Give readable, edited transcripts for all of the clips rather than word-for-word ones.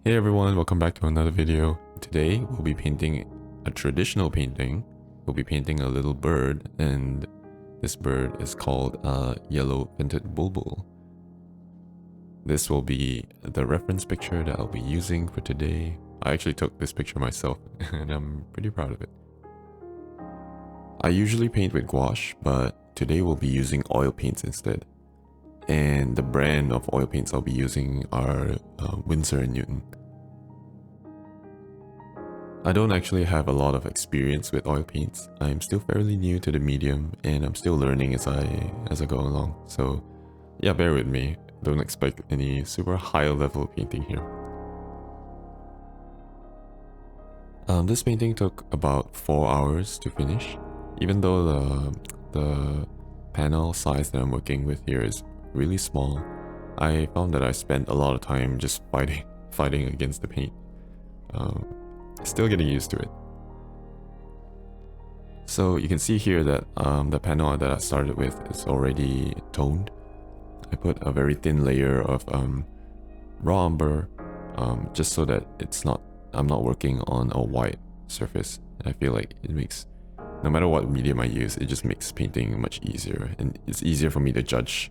Hey everyone, welcome back to another video. Today we'll be painting a traditional painting. We'll be painting a little bird, and this bird is called a yellow-vented bulbul. This will be the reference picture that I'll be using for today. I actually took this picture myself and I'm pretty proud of it. I usually paint with gouache, but today we'll be using oil paints instead. And the brand of oil paints I'll be using are Winsor & Newton. I don't actually have a lot of experience with oil paints. I'm still fairly new to the medium and I'm still learning as I go along. So yeah, bear with me. Don't expect any super high level painting here. This painting took about 4 hours to finish. Even though the panel size that I'm working with here is really small, I found that I spent a lot of time just fighting against the paint. Still getting used to it. So you can see here that the panel that I started with is already toned. I put a very thin layer of raw umber just so that I'm not working on a white surface. I feel like it makes, no matter what medium I use, it just makes painting much easier, and it's easier for me to judge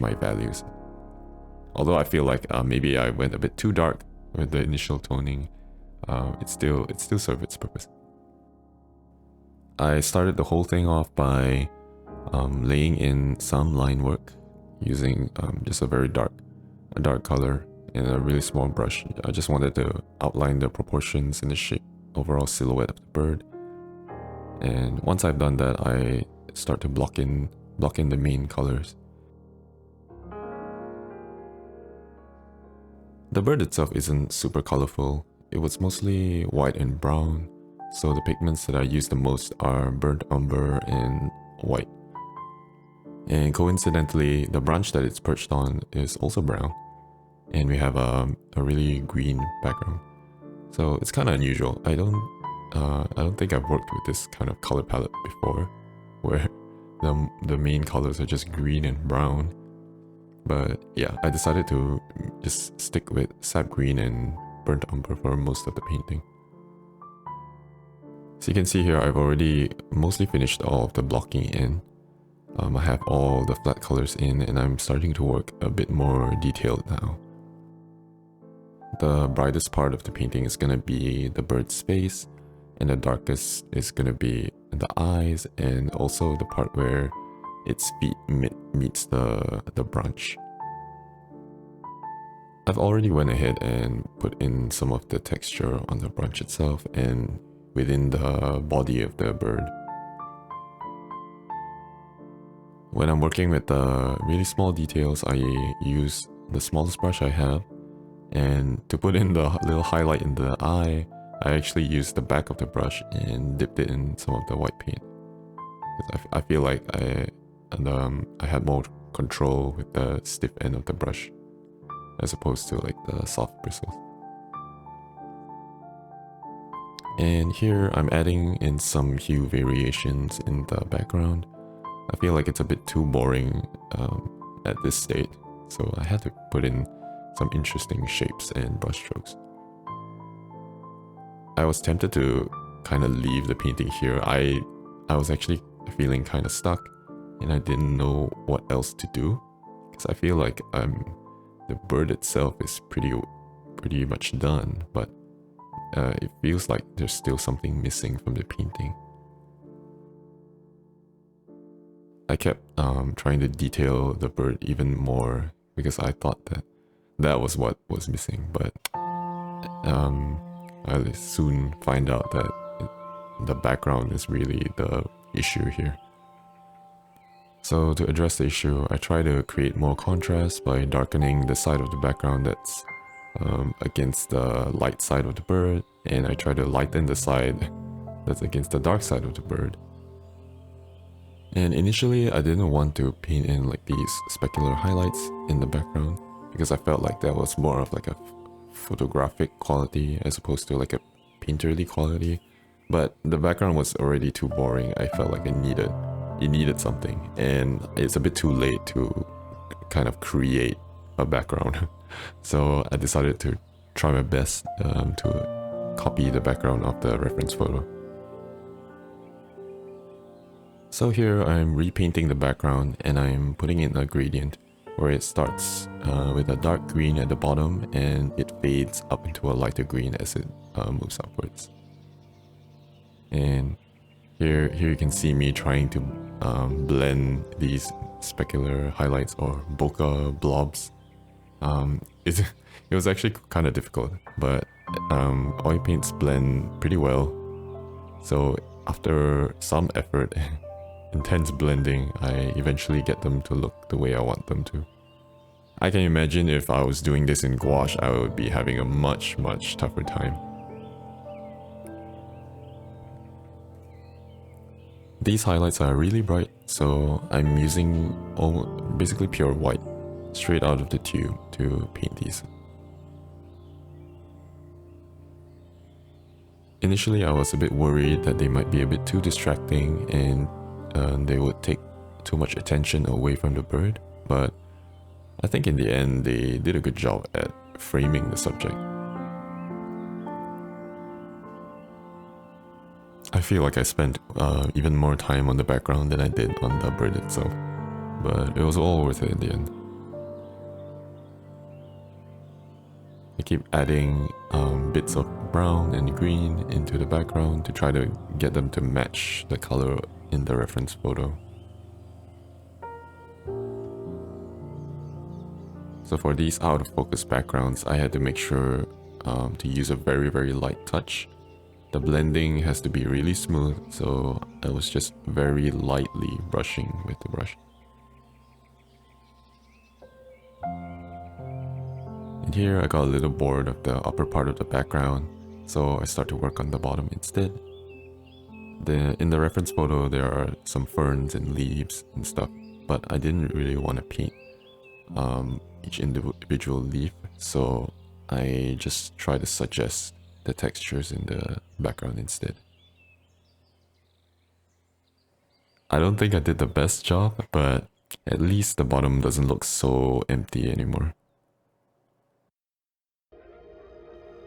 my values. Although I feel like maybe I went a bit too dark with the initial toning, it still served its purpose. I started the whole thing off by laying in some line work using just a very dark color and a really small brush. I just wanted to outline the proportions and the shape, overall silhouette of the bird. And once I've done that, I start to block in the main colors. The bird itself isn't super colorful. It was mostly white and brown, so the pigments that I use the most are burnt umber and white. And coincidentally, the branch that it's perched on is also brown, and we have a really green background. So it's kind of unusual. I don't think I've worked with this kind of color palette before, where the main colors are just green and brown. But yeah, I decided to just stick with sap green and burnt umber for most of the painting. So you can see here I've already mostly finished all of the blocking in. I have all the flat colors in and I'm starting to work a bit more detailed now. The brightest part of the painting is going to be the bird's face, and the darkest is going to be the eyes and also the part where its feet meets the branch. I've already went ahead and put in some of the texture on the branch itself and within the body of the bird. When I'm working with the really small details, I use the smallest brush I have, and to put in the little highlight in the eye, I actually used the back of the brush and dipped it in some of the white paint. Because I feel like I had more control with the stiff end of the brush as opposed to like the soft bristles. And here I'm adding in some hue variations in the background. I feel like it's a bit too boring at this state, so I had to put in some interesting shapes and brushstrokes. I was tempted to kind of leave the painting here. I was actually feeling kind of stuck and I didn't know what else to do, because I feel like the bird itself is pretty much done, but it feels like there's still something missing from the painting. I kept trying to detail the bird even more because I thought that was what was missing, but I'll soon find out that the background is really the issue here. So to address the issue, I try to create more contrast by darkening the side of the background that's against the light side of the bird, and I try to lighten the side that's against the dark side of the bird. And initially, I didn't want to paint in like these specular highlights in the background because I felt like that was more of like a photographic quality as opposed to like a painterly quality. But the background was already too boring. I felt like it needed something, and it's a bit too late to kind of create a background. So I decided to try my best to copy the background of the reference photo. So here I'm repainting the background and I'm putting in a gradient where it starts with a dark green at the bottom and it fades up into a lighter green as it moves upwards. And here you can see me trying to blend these specular highlights or bokeh blobs. It was actually kind of difficult, but oil paints blend pretty well. So after some effort, intense blending, I eventually get them to look the way I want them to. I can imagine if I was doing this in gouache, I would be having a much tougher time. These highlights are really bright, so I'm using basically pure white straight out of the tube to paint these. Initially, I was a bit worried that they might be a bit too distracting and they would take too much attention away from the bird, but I think in the end they did a good job at framing the subject. I feel like I spent even more time on the background than I did on the bird itself, but it was all worth it in the end. I keep adding bits of brown and green into the background to try to get them to match the color in the reference photo. So for these out of focus backgrounds, I had to make sure to use a very light touch. The blending has to be really smooth, so I was just very lightly brushing with the brush. And here I got a little bored of the upper part of the background, so I start to work on the bottom instead. In the reference photo, there are some ferns and leaves and stuff, but I didn't really want to paint each individual leaf, so I just try to suggest the textures in the background instead. I don't think I did the best job, but at least the bottom doesn't look so empty anymore.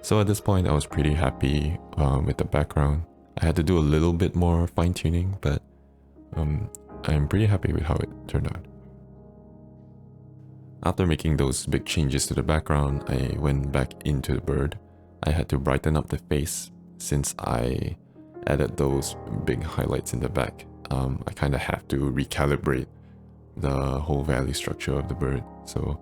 So at this point I was pretty happy with the background. I had to do a little bit more fine-tuning, but I'm pretty happy with how it turned out. After making those big changes to the background, I went back into the bird. I had to brighten up the face since I added those big highlights in the back. I kind of have to recalibrate the whole value structure of the bird. So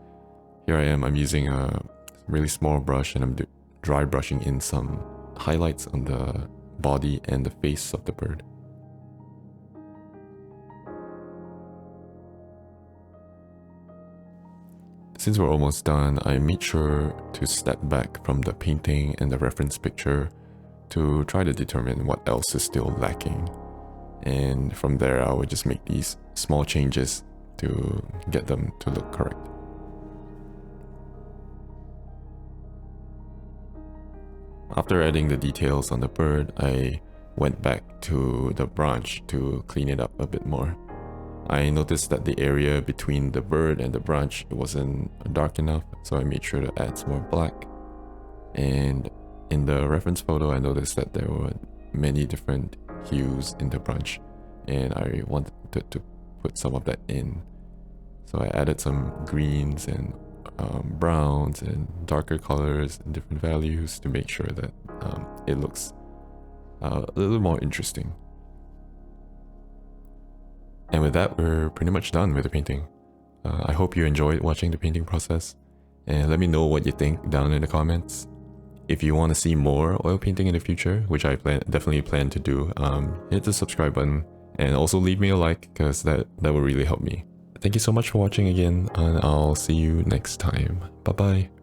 here I am, I'm using a really small brush and I'm dry brushing in some highlights on the body and the face of the bird. Since we're almost done, I made sure to step back from the painting and the reference picture to try to determine what else is still lacking. And from there, I would just make these small changes to get them to look correct. After adding the details on the bird, I went back to the branch to clean it up a bit more. I noticed that the area between the bird and the branch wasn't dark enough, so I made sure to add some more black. And in the reference photo, I noticed that there were many different hues in the branch, and I wanted to put some of that in. So I added some greens and browns and darker colors and different values to make sure that it looks a little more interesting. And with that, we're pretty much done with the painting. I hope you enjoyed watching the painting process, and let me know what you think down in the comments. If you want to see more oil painting in the future, which I definitely plan to do, hit the subscribe button and also leave me a like, because that will really help me. Thank you so much for watching again, and I'll see you next time. Bye bye.